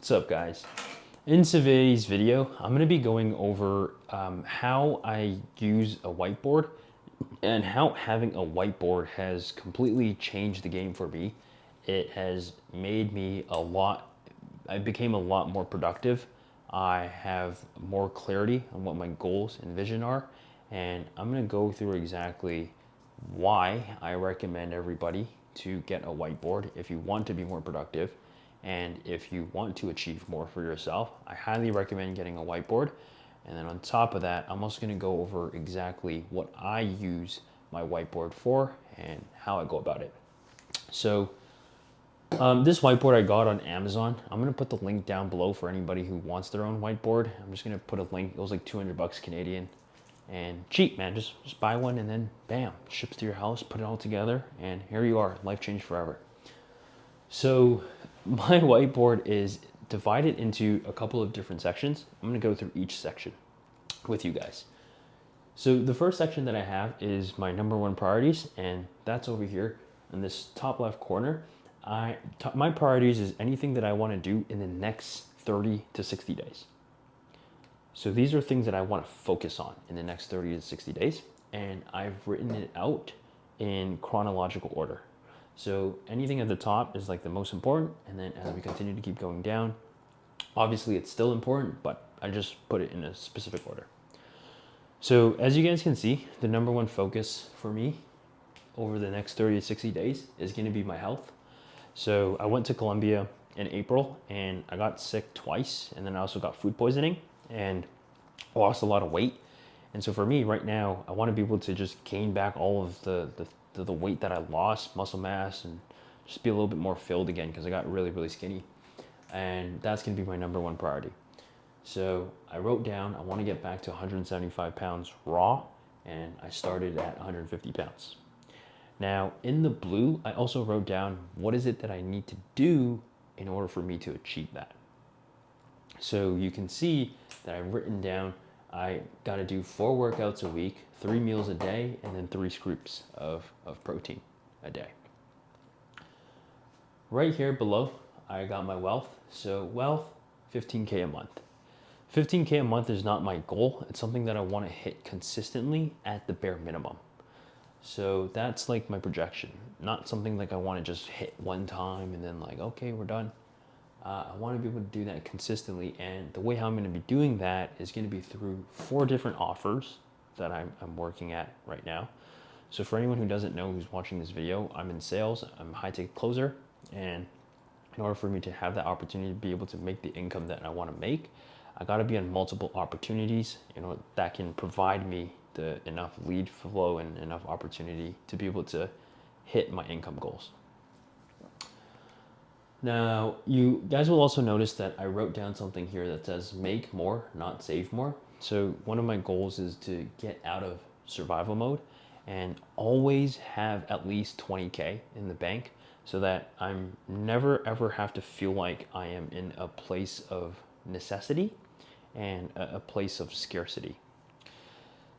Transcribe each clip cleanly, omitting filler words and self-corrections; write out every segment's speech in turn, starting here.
What's up, guys? In today's video, I'm going to be going over how I use a whiteboard and how having a whiteboard has completely changed the game for me. It has made me I became a lot more productive. I have more clarity on what my goals and vision are, and I'm going to go through exactly why I recommend everybody to get a whiteboard if you want to be more productive. And if you want to achieve more for yourself, I highly recommend getting a whiteboard. And then on top of that, I'm also gonna go over exactly what I use my whiteboard for and how I go about it. So this whiteboard I got on Amazon. I'm gonna put the link down below for anybody who wants their own whiteboard. I'm just gonna put a link. It was like 200 bucks Canadian. And cheap, man. Just buy one and then bam, ships to your house, put it all together, and here you are. Life changed forever. So my whiteboard is divided into a couple of different sections. I'm going to go through each section with you guys. So the first section that I have is my number one priorities, and that's over here in this top left corner. My priorities is anything that I want to do in the next 30 to 60 days. So these are things that I want to focus on in the next 30 to 60 days, and I've written it out in chronological order. So anything at the top is like the most important, and then as we continue to keep going down, obviously it's still important, but I just put it in a specific order. So as you guys can see, the number one focus for me over the next 30 to 60 days is going to be my health. So I went to Colombia in April and I got sick twice, and then I also got food poisoning and lost a lot of weight. And so for me right now, I want to be able to just gain back all of the weight that I lost, muscle mass, and just be a little bit more filled again because I got really, really skinny. And that's going to be my number one priority. So I wrote down I want to get back to 175 pounds raw, and I started at 150 pounds. Now in the blue, I also wrote down what is it that I need to do in order for me to achieve that. So you can see that I've written down I got to do 4 workouts a week, 3 meals a day, and then 3 scoops of protein a day. Right here below, I got my wealth. So wealth, 15K a month. 15K a month is not my goal. It's something that I want to hit consistently at the bare minimum. So that's like my projection, not something like I want to just hit one time and then like, okay, we're done. I want to be able to do that consistently, and the way how I'm going to be doing that is going to be through 4 different offers that I'm working at right now. So for anyone who doesn't know who's watching this video, I'm in sales, I'm a high-ticket closer, and in order for me to have that opportunity to be able to make the income that I want to make, I got to be on multiple opportunities, that can provide me the enough lead flow and enough opportunity to be able to hit my income goals. Now, you guys will also notice that I wrote down something here that says make more, not save more. So one of my goals is to get out of survival mode and always have at least 20K in the bank so that I'm never ever have to feel like I am in a place of necessity and a place of scarcity.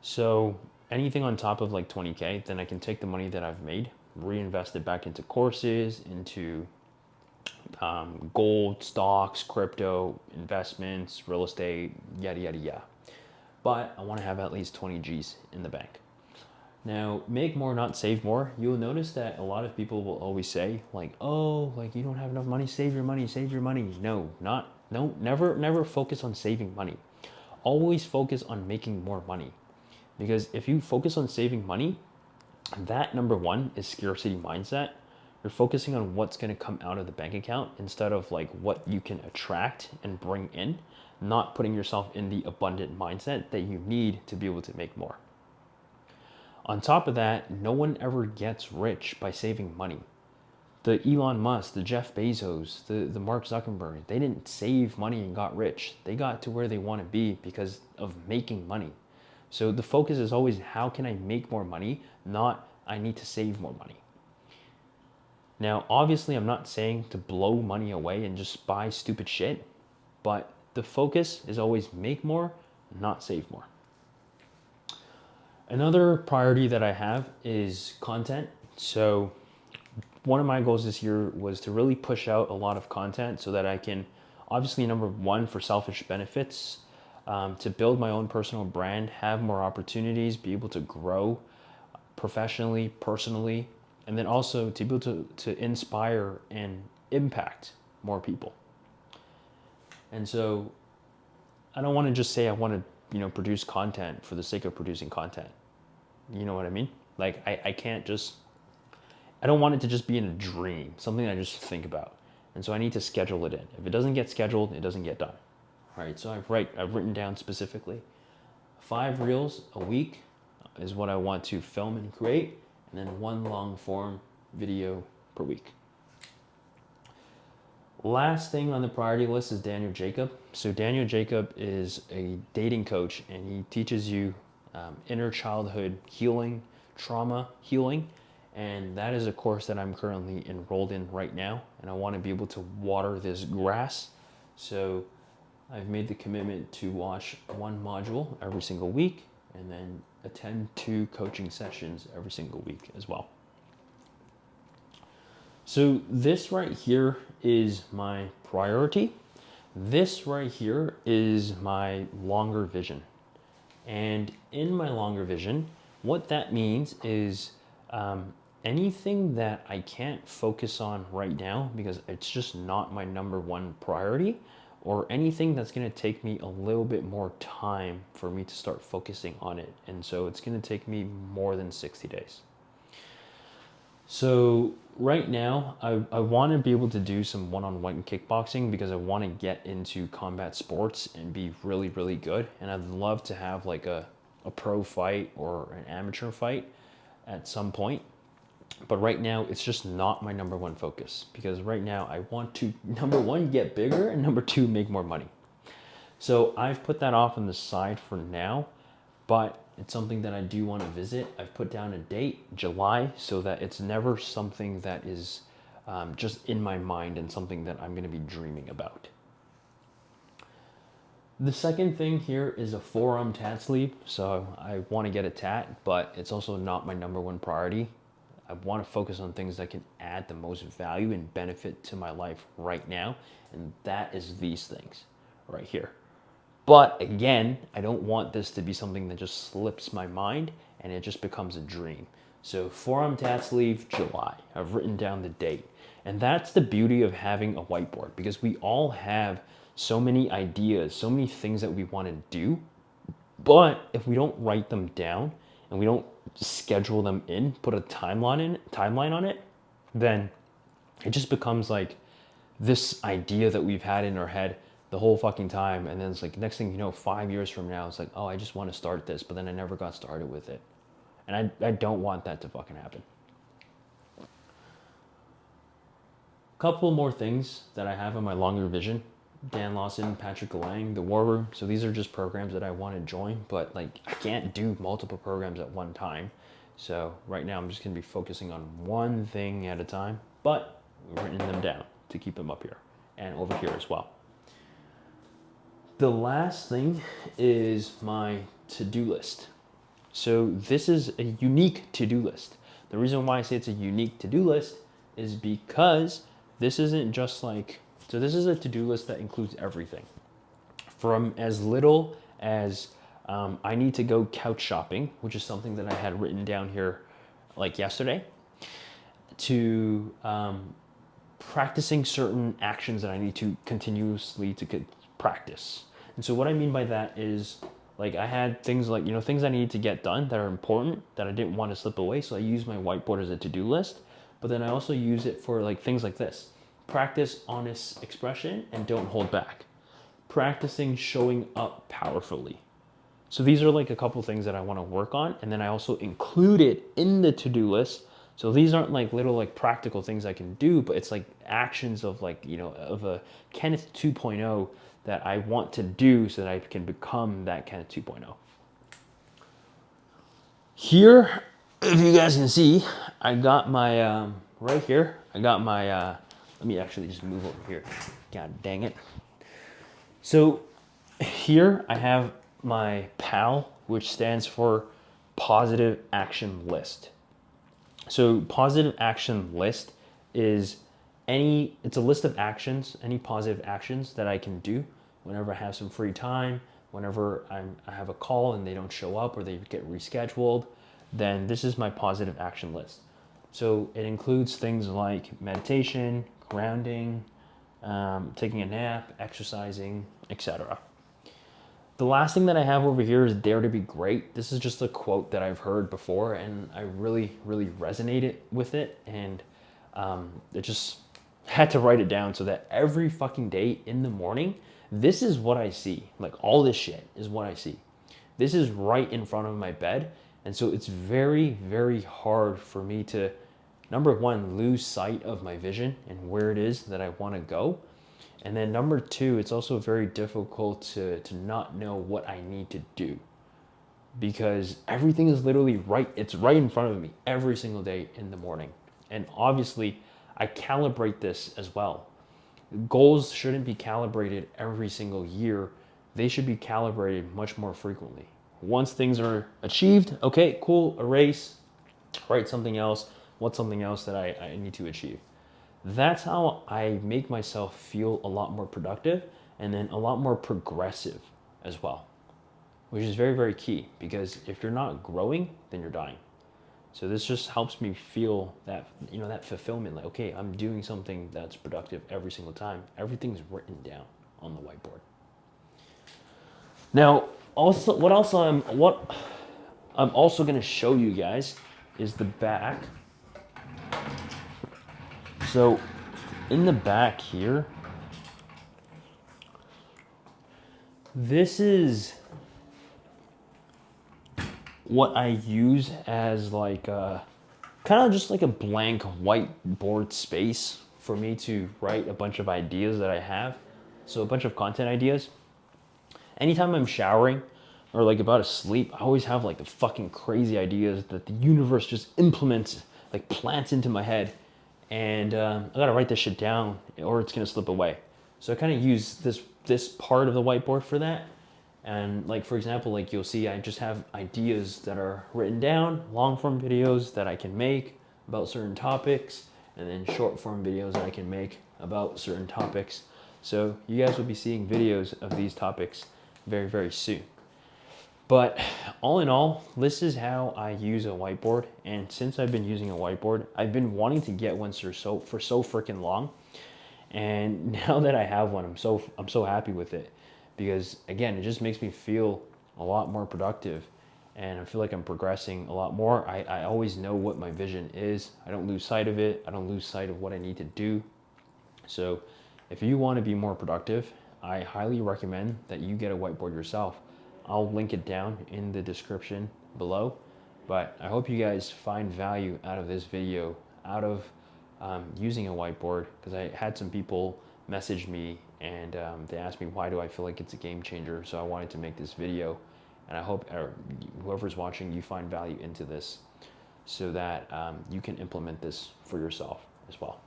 So anything on top of like 20K, then I can take the money that I've made, reinvest it back into courses, into gold, stocks, crypto, investments, real estate, yada, yada, yada. But I want to have at least 20 G's in the bank. Now, make more, not save more. You'll notice that a lot of people will always say like, oh, like you don't have enough money, save your money, save your money. No, never focus on saving money. Always focus on making more money. Because if you focus on saving money, that number one is scarcity mindset. You're focusing on what's going to come out of the bank account instead of like what you can attract and bring in, not putting yourself in the abundant mindset that you need to be able to make more. On top of that, no one ever gets rich by saving money. The Elon Musk, the Jeff Bezos, the Mark Zuckerberg, they didn't save money and got rich. They got to where they want to be because of making money. So the focus is always how can I make more money, not I need to save more money. Now, obviously, I'm not saying to blow money away and just buy stupid shit, but the focus is always make more, not save more. Another priority that I have is content. So one of my goals this year was to really push out a lot of content so that I can Obviously, number one, for selfish benefits, to build my own personal brand, have more opportunities, be able to grow professionally, personally, and then also to be able to inspire and impact more people. And so I don't want to just say I want to, produce content for the sake of producing content. You know what I mean? Like I can't just, I don't want it to just be in a dream, something I just think about. And so I need to schedule it in. If it doesn't get scheduled, it doesn't get done. All right, so I've written down specifically 5 reels a week is what I want to film and create, and then 1 long form video per week. Last thing on the priority list is Daniel Jacob. So Daniel Jacob is a dating coach, and he teaches you inner childhood healing, trauma healing, and that is a course that I'm currently enrolled in right now, and I want to be able to water this grass. So I've made the commitment to watch 1 module every single week and then attend 2 coaching sessions every single week as well. So this right here is my priority. This right here is my longer vision. And in my longer vision, what that means is anything that I can't focus on right now because it's just not my number 1 priority, or anything that's going to take me a little bit more time for me to start focusing on it. And so it's going to take me more than 60 days. So right now, I want to be able to do some one-on-one kickboxing because I want to get into combat sports and be really, really good. And I'd love to have like a pro fight or an amateur fight at some point. But right now, it's just not my number 1 focus because right now I want to, number 1, get bigger, and number 2, make more money. So I've put that off on the side for now, but it's something that I do want to visit. I've put down a date, July, so that it's never something that is just in my mind and something that I'm going to be dreaming about. The second thing here is a forearm tat sleeve. So I want to get a tat, but it's also not my number 1 priority. I want to focus on things that can add the most value and benefit to my life right now. And that is these things right here. But again, I don't want this to be something that just slips my mind and it just becomes a dream. So forearm tat sleeve, July. I've written down the date. And that's the beauty of having a whiteboard, because we all have so many ideas, so many things that we want to do. But if we don't write them down and we don't schedule them in, put a timeline on it, then it just becomes like this idea that we've had in our head the whole fucking time. And then it's like, next thing you know, 5 years from now, it's like, oh, I just want to start this, but then I never got started with it. And I don't want that to fucking happen. Couple more things that I have in my longer vision. Dan Lawson, Patrick Lang, The War Room. So these are just programs that I want to join, but like I can't do multiple programs at one time. So right now I'm just going to be focusing on one thing at a time, but I've written them down to keep them up here and over here as well. The last thing is my to-do list. So this is a unique to-do list. The reason why I say it's a unique to-do list is because this isn't just like, so this is a to-do list that includes everything from as little as I need to go couch shopping, which is something that I had written down here like yesterday, to practicing certain actions that I need to continuously to practice. And so what I mean by that is, like, I had things like, things I needed to get done that are important that I didn't want to slip away. So I use my whiteboard as a to-do list, but then I also use it for like things like this. Practice honest expression and don't hold back. Practicing showing up powerfully. So these are like a couple things that I want to work on. And then I also include it in the to-do list. So these aren't like little like practical things I can do, but it's like actions of like, of a Kenneth 2.0 that I want to do so that I can become that Kenneth 2.0. Here, if you guys can see, I got my, right here, I got my, let me actually just move over here. God dang it. So here I have my PAL, which stands for Positive Action List. So positive action list is it's a list of actions, any positive actions that I can do whenever I have some free time, whenever I have a call and they don't show up or they get rescheduled, then this is my positive action list. So it includes things like meditation, grounding, taking a nap, exercising, etc. The last thing that I have over here is dare to be great. This is just a quote that I've heard before and I really, really resonated with it, and it just had to write it down so that every fucking day in the morning, this is what I see. Like all this shit is what I see. This is right in front of my bed. And so it's very, very hard for me to, number one, lose sight of my vision and where it is that I want to go. And then number two, it's also very difficult to not know what I need to do, because everything is literally right. It's right in front of me every single day in the morning. And obviously I calibrate this as well. Goals shouldn't be calibrated every single year. They should be calibrated much more frequently. Once things are achieved, okay, cool, erase, write something else. What's something else that I need to achieve? That's how I make myself feel a lot more productive and then a lot more progressive as well, which is very, very key, because if you're not growing, then you're dying. So this just helps me feel that, you know, that fulfillment, like, okay, I'm doing something that's productive every single time. Everything's written down on the whiteboard. Now, also, what I'm also going to show you guys is the back. So in the back here, this is what I use as like kind of just like a blank whiteboard space for me to write a bunch of ideas that I have. So a bunch of content ideas. Anytime I'm showering or like about to sleep, I always have like the fucking crazy ideas that the universe just implements, like plants into my head. And I gotta write this shit down or it's gonna slip away. So I kind of use this part of the whiteboard for that. And like, for example, like you'll see, I just have ideas that are written down, long form videos that I can make about certain topics, and then short form videos that I can make about certain topics. So you guys will be seeing videos of these topics very, very soon. But all in all, this is how I use a whiteboard. And since I've been using a whiteboard, I've been wanting to get one for so freaking long. And now that I have one, I'm so happy with it, because again, it just makes me feel a lot more productive and I feel like I'm progressing a lot more. I always know what my vision is. I don't lose sight of it. I don't lose sight of what I need to do. So if you want to be more productive, I highly recommend that you get a whiteboard yourself. I'll link it down in the description below. But I hope you guys find value out of this video, out of using a whiteboard, because I had some people message me and they asked me, why do I feel like it's a game changer? So I wanted to make this video, and I hope whoever's watching, you find value into this so that you can implement this for yourself as well.